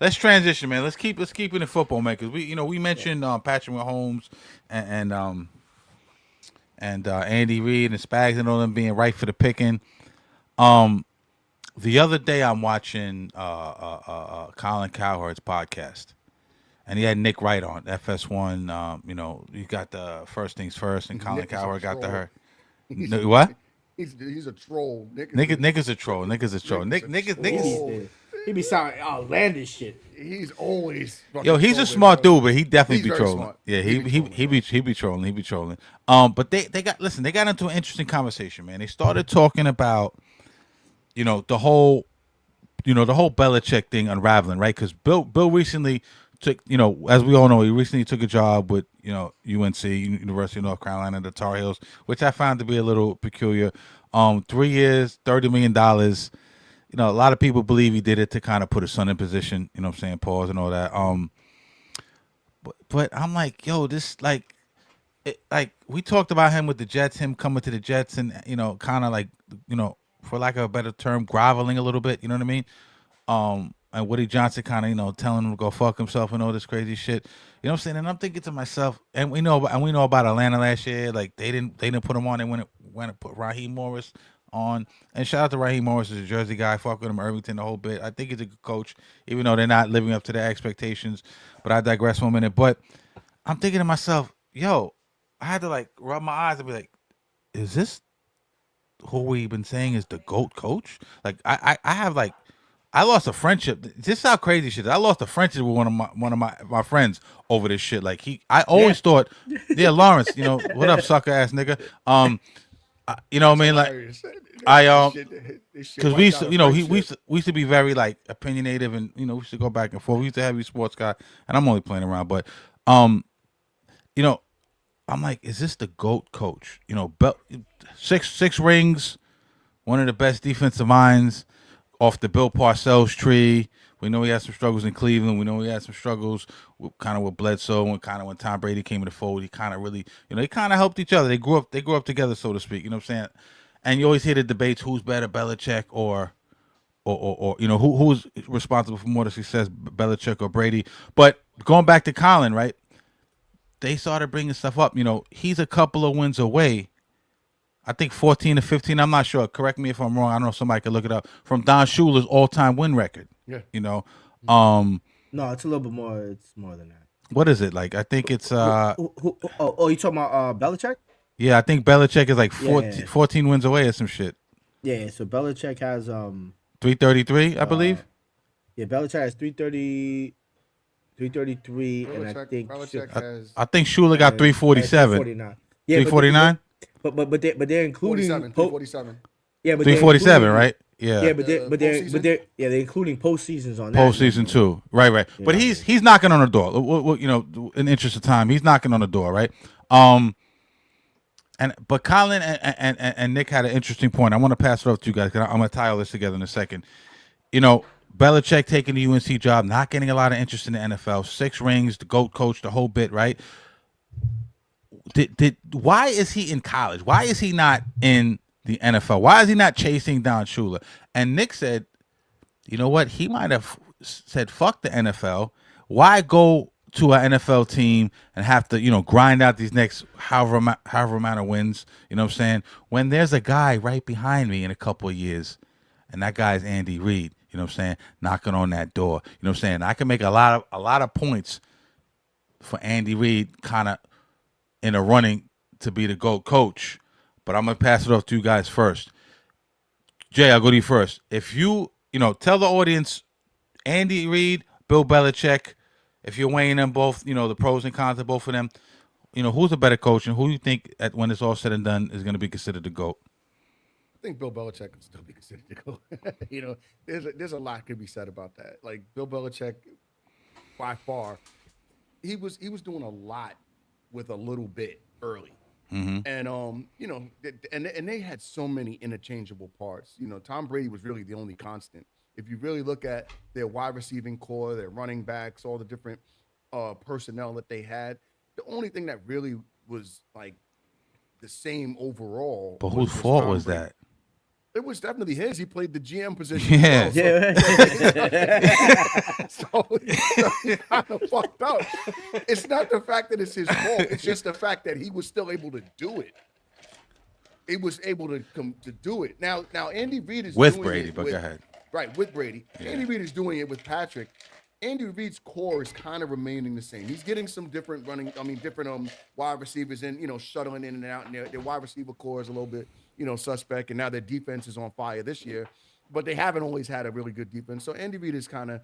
Let's transition, man. Let's keep it in football, man. Because we mentioned Patrick Mahomes and Andy Reid and Spags and all them being right for the picking. Um, the other day I'm watching Colin Cowherd's podcast, and he had Nick Wright on FS1. You got the First Things First, and Colin Nick is a Cowherd got the troll. her. What? He's a troll. Nick is a troll. Nick is a troll. Nick is a He be troll. he be sounding outlandish shit. He's always Yo, fucking he's a trolling, smart bro. dude, but he definitely He's be very trolling. smart. Yeah, He be trolling, bro. he be trolling. He be trolling. But they got into an interesting conversation, man. They started talking about the whole Belichick thing unraveling, right? Because Bill recently took, as we all know, he recently took a job with UNC, University of North Carolina, the Tar Heels, which I found to be a little peculiar. 3 years, $30 million. A lot of people believe he did it to kind of put his son in position. You know what I'm saying? Pause and all that. But I'm like, yo, this like we talked about him with the Jets, him coming to the Jets, and kind of like for lack of a better term, groveling a little bit. You know what I mean? And Woody Johnson kind of telling him to go fuck himself and all this crazy shit. You know what I'm saying? And I'm thinking to myself, and we know about Atlanta last year. Like they didn't put him on. They went and put Raheem Morris on. And shout out to Raheem Morris, is a Jersey guy. Fuck with him, Irvington, the whole bit. I think he's a good coach, even though they're not living up to their expectations. But I digress for a minute. But I'm thinking to myself, yo, I had to like rub my eyes and be like, is this who we've been saying is the GOAT coach? Like I have like I lost a friendship. This is how crazy shit is. I lost a friendship with one of my friends over this shit. Like I always thought, yeah, Lawrence, what up, sucker ass nigga? You know what That's I mean? Like hilarious. I This shit because we wiped used out to, a we friendship. used to be very like opinionative, and we used to go back and forth. We used to have you sports guy, and I'm only playing around, but um, you know, I'm like, is this the GOAT coach? Six rings, one of the best defensive minds off the Bill Parcells tree. We know he had some struggles in Cleveland. We know he had some struggles with Bledsoe, and kind of when Tom Brady came in the fold, he kind of really, they kind of helped each other. They grew up together, so to speak. You know what I'm saying? And you always hear the debates: who's better, Belichick or who's responsible for more of the success, Belichick or Brady? But going back to Colin, right? They started bringing stuff up. He's a couple of wins away. I think 14 to 15. I'm not sure. Correct me if I'm wrong. I don't know if somebody could look it up. From Don Shula's all-time win record. Yeah. You know, um, No, it's a little bit more. It's more than that. what is it like? I think it's You talking about Belichick? yeah. I think Belichick is like Yeah. 14 wins away or some shit. Yeah, so Belichick has 333, I uh believe. yeah, Belichick has 333, and I think Belichick I, has I think Shula got and 347. 349. Yeah, 349. but they're including 347. yeah, but they're 347, including right? Yeah. yeah, Postseason? they're including postseasons on that Postseason number. too, right. But Yeah. he's knocking on the door. In interest of time, he's knocking on the door, right? Um, but Colin and Nick had an interesting point. I want to pass it off to you guys because I'm going to tie all this together in a second. Belichick taking the UNC job, not getting a lot of interest in the NFL. 6 rings, the GOAT coach, the whole bit, right? Why is he in college? Why is he not in the NFL? Why is he not chasing down Shula? And Nick said, you know what? He might have said, fuck the NFL. Why go to an NFL team and have to, grind out these next however amount of wins, you know what I'm saying? When there's a guy right behind me in a couple of years, and that guy's Andy Reid, you know what I'm saying, knocking on that door. You know what I'm saying? I can make a lot of points for Andy Reid kind of in a running to be the GOAT coach. But I'm gonna pass it off to you guys first. Jay, I'll go to you first. If tell the audience Andy Reid, Bill Belichick, if you're weighing them both, the pros and cons of both of them, who's a better coach and who do you think when it's all said and done is going to be considered the GOAT? I think Bill Belichick can still be considered to go. There's a lot could be said about that. Like Bill Belichick, by far, he was doing a lot with a little bit early. And and they had so many interchangeable parts. Tom Brady was really the only constant. If you really look at their wide receiving core, their running backs, all the different personnel that they had, The only thing that really was like the same overall But whose was fault Tom was Brady. that? It was definitely his. He played the GM position as well. Yeah. So, Yeah. so, so he kind of fucked up. It's not the fact that it's his fault. It's just the fact that he was still able to do it. He was able to come to do it. Now Andy Reid is With doing Brady, it but go with ahead. right with Brady. Yeah. Andy Reid is doing it with Patrick. Andy Reid's core is kind of remaining the same. He's getting some different different wide receivers in, shuttling in and out, and their wide receiver core is a little bit, suspect, and now their defense is on fire this year. But they haven't always had a really good defense. So Andy Reid has kind of,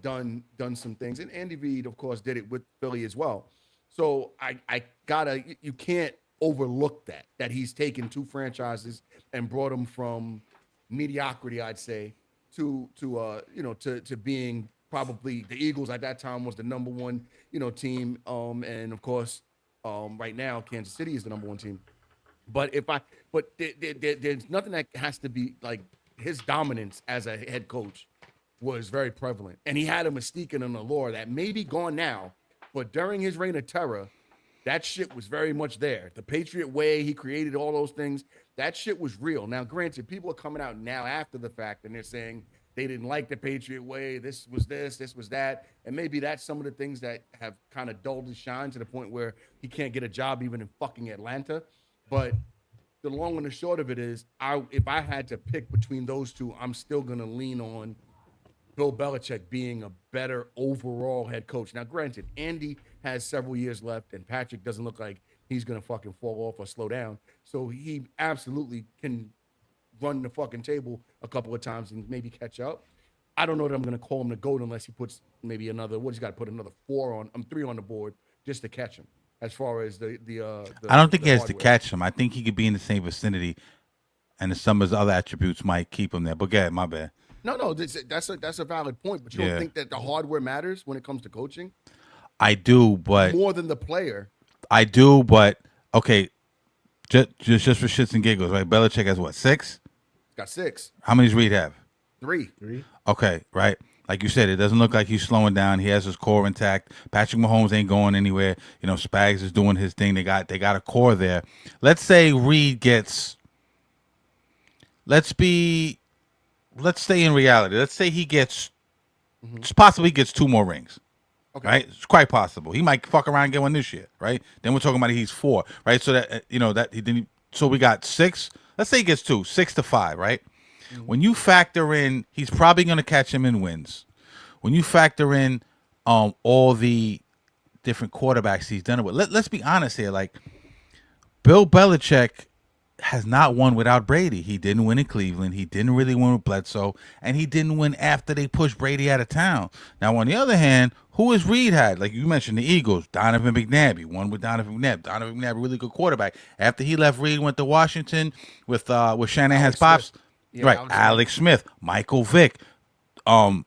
done some things. And Andy Reid, of course, did it with Philly as well. So I gotta you can't overlook that he's taken two franchises and brought them from mediocrity, I'd say, to being probably the Eagles at that time was the number one team, and of course, right now Kansas City is the number one team. But there's nothing that has to be like his dominance as a head coach was very prevalent, and he had a mystique and an allure that may be gone now, but during his reign of terror, that shit was very much there. The Patriot way, he created all those things. That shit was real. Now, granted, people are coming out now after the fact and they're saying they didn't like the Patriot way. This was that. And maybe that's some of the things that have kind of dulled his shine to the point where he can't get a job even in fucking Atlanta. But the long and the short of it is, if I had to pick between those two, I'm still going to lean on Bill Belichick being a better overall head coach. Now, granted, Andy has several years left, and Patrick doesn't look like he's gonna fucking fall off or slow down. So he absolutely can run the fucking table a couple of times and maybe catch up. I don't know that I'm gonna call him the GOAT unless he puts maybe another. What he's got to put another three on the board just to catch him. As far as I don't think he the has to hardware. catch him. I think he could be in the same vicinity, and some of his other attributes might keep him there. But go ahead, my bad. No, that's a valid point. But you don't Yeah, think that the hardware matters when it comes to coaching I do, but more than the player? Okay, just for shits and giggles, right? Belichick has what, 6? He's got six, How many does Reid have? three. Three. Okay, right. Like you said, it doesn't look like he's slowing down. He has his core intact. Patrick Mahomes ain't going anywhere. Spags is doing his thing. They got a core there. Let's say Reid gets. Let's be. Let's stay in reality. Let's say he gets. Mm-hmm. Possibly gets 2 more rings. Okay. Right? It's quite possible. He might fuck around and get one this year, right? Then we're talking about he's 4, right? So that that he didn't. So we got 6. Let's say he gets 2, 6 to 5, right? Mm-hmm. When you factor in, he's probably going to catch him in wins. When you factor in all the different quarterbacks he's done it with, let's be honest here. Like Bill Belichick has not won without Brady. He didn't win in Cleveland. He didn't really win with Bledsoe, and he didn't win after they pushed Brady out of town. Now, on the other hand, who has Reid had? Like you mentioned, the Eagles. Donovan McNabb. He won with Donovan McNabb. Donovan McNabb, really good quarterback. After he left, Reid went to Washington with Shanahan's Alex Smith. pops. Yeah, Right, Alex Smith. Alex Smith, Michael Vick, um,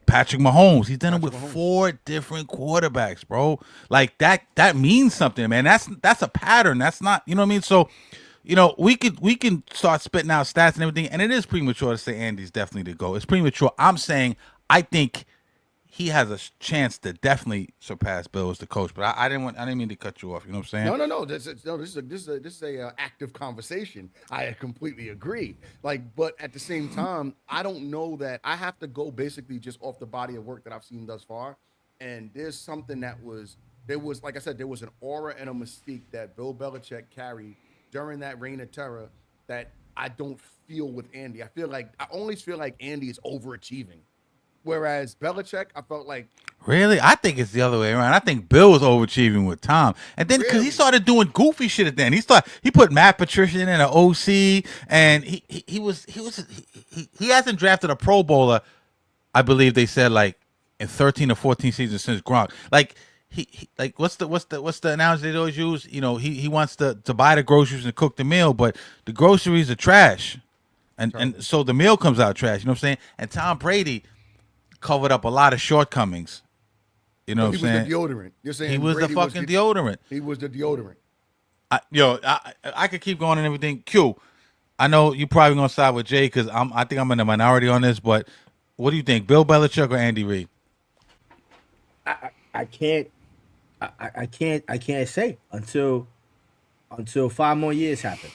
Patrick Mahomes. He's done it Patrick with Mahomes. 4 different quarterbacks, bro. Like that means something, man. That's a pattern. That's not, you know what I mean? So, we can start spitting out stats and everything, and it is premature to say Andy's definitely the GOAT. It's premature. I'm saying I think he has a chance to definitely surpass Bill as the coach. But I didn't mean to cut you off. You know what I'm saying? No. This is a active conversation. I completely agree. Like, but at the same time, I don't know that I have to go basically just off the body of work that I've seen thus far. And there's something there was like I said, there was an aura and a mystique that Bill Belichick carried during that reign of terror that I don't feel with Andy. I always feel like Andy is overachieving. Whereas Belichick, I felt like Really? I think it's the other way around. I think Bill was overachieving with Tom. And then because he really, started doing goofy shit at the end. He put Matt Patricia in an OC, and he hasn't drafted a Pro Bowler, I believe they said, like in 13 or 14 seasons since Gronk. Like he like what's the analogy they always use? He wants to buy the groceries and cook the meal, but the groceries are trash. And terrible. so the meal comes out trash, you know what I'm saying? And Tom Brady covered up a lot of shortcomings. You know So what he I'm was the saying? deodorant. You're He saying was the Brady was fucking deodorant. he was the deodorant. I could keep going and everything. Q, I know you probably gonna side with Jay because I think I'm in the minority on this. But what do you think, Bill Belichick or Andy Reid? I can't I can't say until 5 more years happen.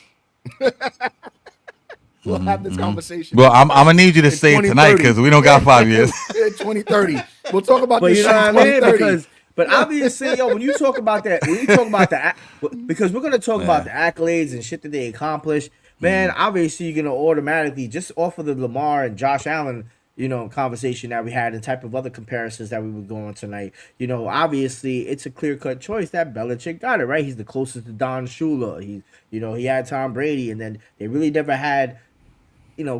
We'll have this conversation Well, I'm gonna need you to in say it tonight 2030. because we don't got 5 years. In 2030. We'll talk about But this you know shit in what I mean? 2030. But obviously, yo, when you talk about that, when you talk about because we're gonna talk about Yeah. the accolades and shit that they accomplished, man. Obviously, you're gonna automatically just off of the Lamar and Josh Allen, conversation that we had and type of other comparisons that we were going tonight. Obviously, it's a clear cut choice that Belichick got it right. He's the closest to Don Shula. He had Tom Brady, and then they really never had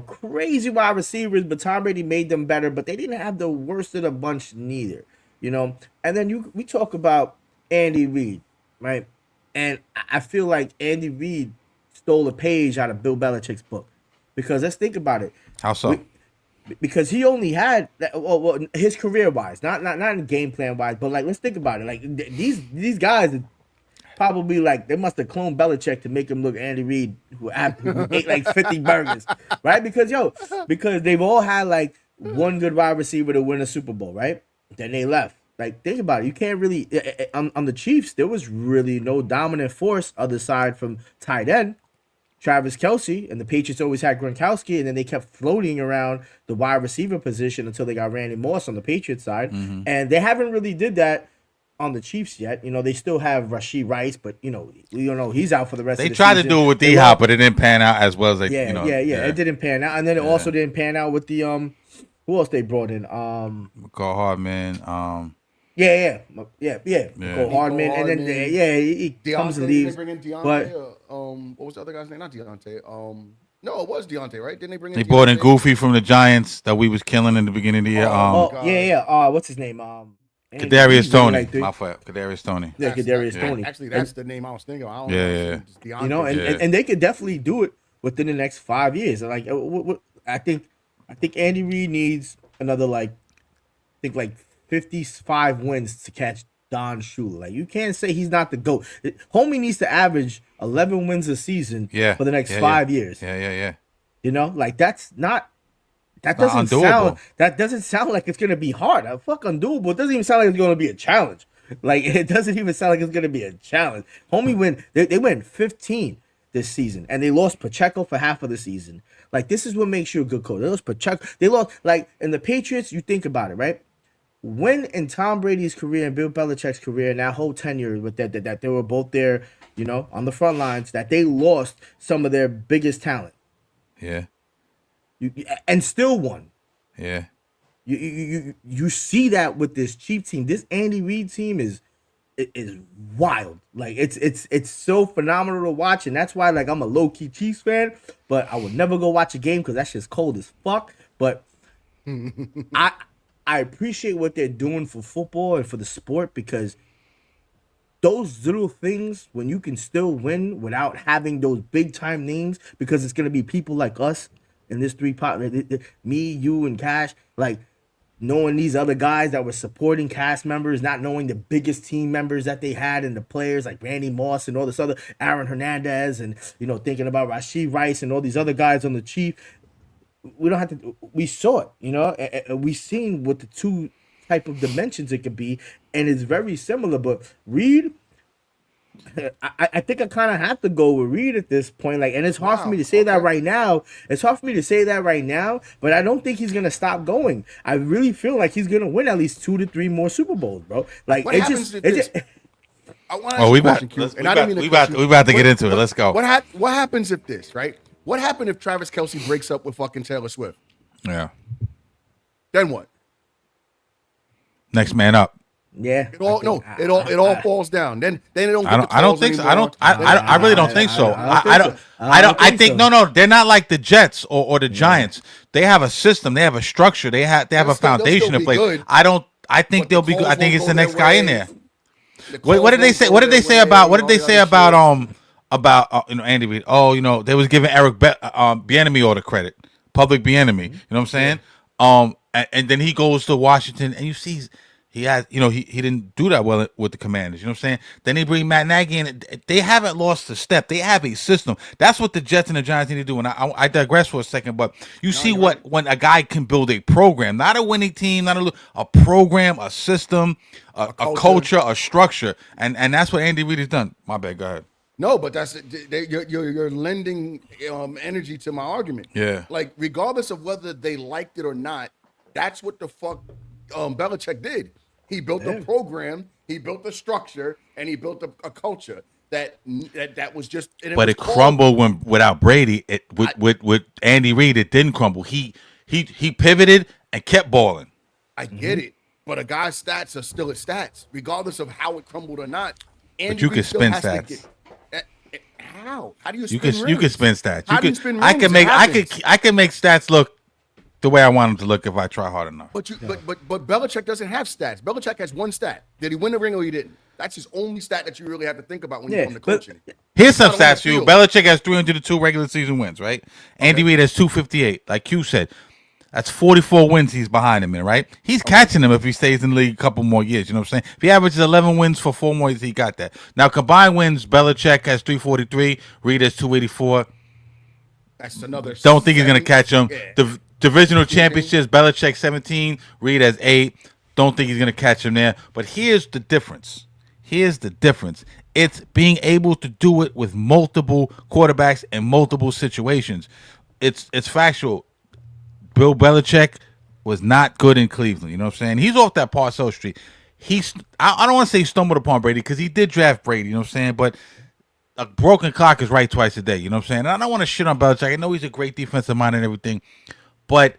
crazy wide receivers, but Tom Brady made them better, but they didn't have the worst of the bunch neither. And then we talk about Andy Reid, right? And I feel like Andy Reid stole a page out of Bill Belichick's book. Because let's think about it. How so? Because he only had his career wise, not in game plan wise, but like let's think about it. Like these guys probably like they must have cloned Belichick to make him look Andy Reid, who ate like 50 burgers, right? Because they've all had like one good wide receiver to win a Super Bowl, right? Then they left. Like think about it, you can't really on the Chiefs. There was really no dominant force other side from tight end. Travis Kelsey, and the Patriots always had Gronkowski, and then they kept floating around the wide receiver position until they got Randy Moss on the Patriots side, and they haven't really did that on the Chiefs yet. They still have Rashee Rice, but we don't know he's out for the rest They of the tried season. to do it with They D Hop, lost- but it didn't pan out as well as they. yeah, it didn't pan out, and then it also didn't pan out with the who else they brought in McCall Hardman. Go Hardman, and then he comes to Deontay, leaves, didn't they bring in but Deontay? What was the other guy's name? Not Deontay. No, it was Deontay, right? Didn't they bring in They brought in Deontay? Goofy from the Giants that we was killing in the beginning of the year. what's his name? Andy Kadarius Reid's Tony. like three- My fault. Kadarius Tony. Yeah, Kadarius Tony. Actually, that's the name I was thinking of. I don't Yeah, know. yeah. It's Deontay. And they could definitely do it within the next 5 years. Like, I think Andy Reid needs another like 55 wins to catch Don Shula. Like, you can't say he's not the GOAT. Homie needs to average 11 wins a season for the next 5 years. Yeah. Like that not doesn't undoable. sound like it's gonna be hard. Fuck undoable. It doesn't even sound like it's gonna be a challenge. Like it doesn't even sound like it's gonna be a challenge. Homie they went 15 this season and they lost Pacheco for half of the season. Like this is what makes you a good coach. They lost Pacheco. They lost like in the Patriots. You think about it, right? When in Tom Brady's career and Bill Belichick's career and that whole tenure with that they were both there, on the front lines, that they lost some of their biggest talent. Yeah. And still won. Yeah. You see that with this Chiefs team. This Andy Reid team is wild. Like it's so phenomenal to watch, and that's why like I'm a low key Chiefs fan, but I would never go watch a game because that shit's cold as fuck. But I appreciate what they're doing for football and for the sport because those little things when you can still win without having those big time names because it's gonna be people like us in this three pot, me, you, and Cash, like knowing these other guys that were supporting cast members, not knowing the biggest team members that they had and the players like Randy Moss and all this other Aaron Hernandez and thinking about Rashee Rice and all these other guys on the Chief. We don't have to. We saw it, and we seen what the two type of dimensions it could be, and it's very similar. But Reid, I think I kind of have to go with Reid at this point. Like, and it's hard for me to say that right now. It's hard for me to say that right now, but I don't think he's gonna stop going. I really feel like he's gonna win at least 2 to 3 more Super Bowls, bro. Like, What happens if this? I want to ask we you a about question, Q, and I didn't mean to cut you. we about to get into it. Let's go. What happens if this, right? What happened if Travis Kelsey breaks up with fucking Taylor Swift? Yeah. Then what? Next man up. Yeah. It all falls down. Then it don't. I don't think so. I really don't think so. I think so. no, they're not like the Jets or the Giants. They have a system. They have a structure. They have a foundation in place. Good. I think they'll be good. I think it's the next guy in there. The What did they say? What did they say about? What did they say about Andy Reid? Oh, they was giving Eric Bieniemy all the credit, public Bieniemy. You know what I'm saying? And then he goes to Washington, and you see He has, he didn't do that well with the Commanders. You know what I'm saying? Then they bring Matt Nagy in. They haven't lost a step. They have a system. That's what the Jets and the Giants need to do. And I digress for a second, but you No, see you're right. when a guy can build a program, not a winning team, not a program, a system, A a culture. culture, a structure, and that's what Andy Reid has done. My bad. Go ahead. No, but you're lending energy to my argument. Yeah. Like regardless of whether they liked it or not, that's what the fuck Belichick did. He built a Yeah. program, he built a structure, and he built a culture that was just. And it But was it called. crumbled when without Brady. It with Andy Reid, it didn't crumble. He pivoted and kept balling. I get it, but a guy's stats are still his stats, regardless of how it crumbled or not. But Andy you can Reid still spin has to get. stats. How? How do you You spin can rings? you can spin stats. You How do you could spin I rings? can It make happens. I can make stats look the way I want them to look if I try hard enough. But Belichick doesn't have stats. Belichick has one stat. Did he win the ring or he didn't? That's his only stat that you really have to think about when you Yeah, come to but coaching. Here's some Not on the stats for you. field. Belichick has 302 regular season wins, right? Andy Okay. Reid has 258. Like you said, that's 44 wins he's behind him in, right? He's Okay. catching him if he stays in the league a couple more years. You know what I'm saying? If he averages 11 wins for 4 more years, he got that. Now, combined wins, Belichick has 343. Reid has 284. That's another Don't think he's going to catch him. Yeah. The divisional 15. championships, Belichick 17, Reid has 8. Don't think he's going to catch him there. But here's the difference. Here's the difference. It's being able to do it with multiple quarterbacks in multiple situations. It's factual. Bill Belichick was not good in Cleveland. You know what I'm saying? He's off that Parcel Street. I don't want to say he stumbled upon Brady because he did draft Brady. You know what I'm saying? But a broken clock is right twice a day. You know what I'm saying? And I don't want to shit on Belichick. I know he's a great defensive mind and everything, but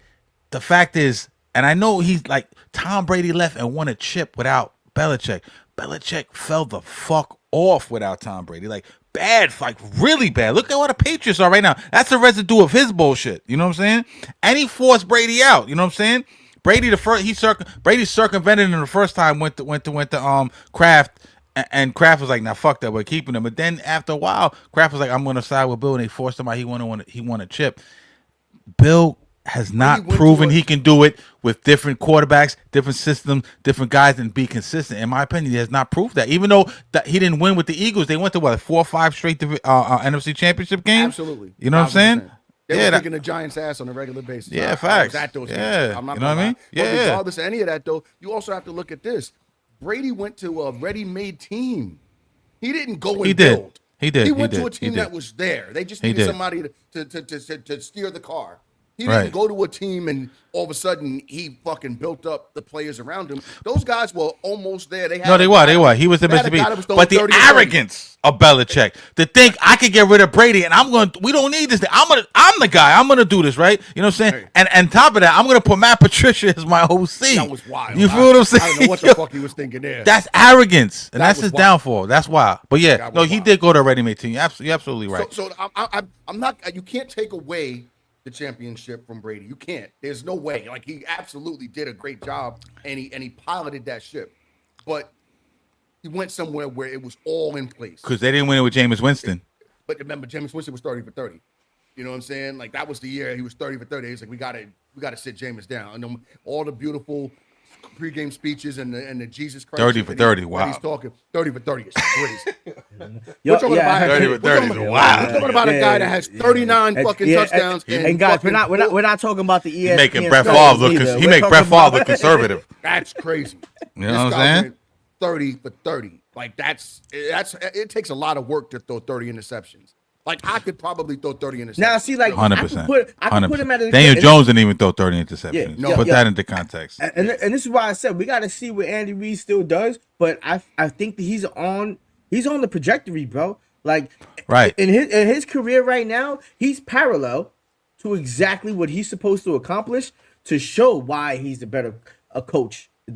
the fact is, and I know he's like Tom Brady left and won a chip without Belichick. Belichick fell the fuck off without Tom Brady. Like bad, like really bad. Look at what the Patriots are right now. That's a residue of his bullshit. You know what I'm saying? And he forced Brady out. You know what I'm saying? Brady the first Brady circumvented him the first time went to Kraft. And Kraft was like, "Nah, fuck that. We're keeping him." But then after a while, Kraft was like, "I'm going to side with Bill," and they forced him out. He won a chip. Bill has Brady not went to proven a he can do it with different quarterbacks, different systems, different guys, and be consistent. In my opinion, he has not proved that. Even though that he didn't win with the Eagles, they went to what 4 or 5 straight NFC Championship games. Absolutely. You know what I'm saying? 1000%. They Yeah, were that- kicking the Giants' ass on a regular basis. Yeah, I was facts. at those games. Yeah, I'm not you know gonna what I lie. mean? But Yeah. regardless of any of that, though, you also have to look at this. Brady went to a ready-made team. He didn't go and He did. build. He did. He He went to did. a He team did. that was there. They just He needed did. somebody to steer the car. He Right. didn't go to a team and all of a sudden he fucking built up the players around him. Those guys were almost there. They had No, they a were. guy They that were. was- He was the they had a Mr. B. guy that was throwing But the 30 and 30. arrogance of Belichick to think I could get rid of Brady and we don't need this. I'm the guy. I'm gonna do this, right? You know what I'm saying? Hey. And top of that, I'm gonna put Matt Patricia as my OC. That was wild. You feel what I'm saying? I don't know what the fuck he was thinking there. That's arrogance, and That that's was his wild. downfall. That's why. But yeah, That no, was he wild. did go to a ready-made team. You're absolutely right. So I'm not. You can't take away the championship from Brady. You can't. There's no way. Like he absolutely did a great job, and he piloted that ship, but he went somewhere where it was all in place. Because they didn't win it with Jameis Winston. But remember, Jameis Winston was 30 for 30. You know what I'm saying? Like that was the year he was 30 for 30. He's like, we gotta sit Jameis down. And all the beautiful pregame speeches and the Jesus Christ 30 for 30, that wow. he's talking 30 for 30 is crazy. Yo, We're talking about 30 for 30 is wild. We're talking about a guy that has 39 fucking touchdowns. And guys, we're not talking about the ESPN. He making Brett stuff Favre look. either. He We're make talking Brett Favre about- look conservative. That's crazy. You know what I'm saying? Went 30 for 30. Like that's it takes a lot of work to throw 30 interceptions. Like I could probably throw 30 interceptions. Now, see, like, 100%. I could put him at a Daniel Jones didn't even throw 30 interceptions. Yeah, no, Put yeah. that into context. and this is why I said we got to see what Andy Reid still does. But I think that he's on the trajectory, bro. Like, Right. in his career right now, he's parallel to exactly what he's supposed to accomplish to show why he's a coach than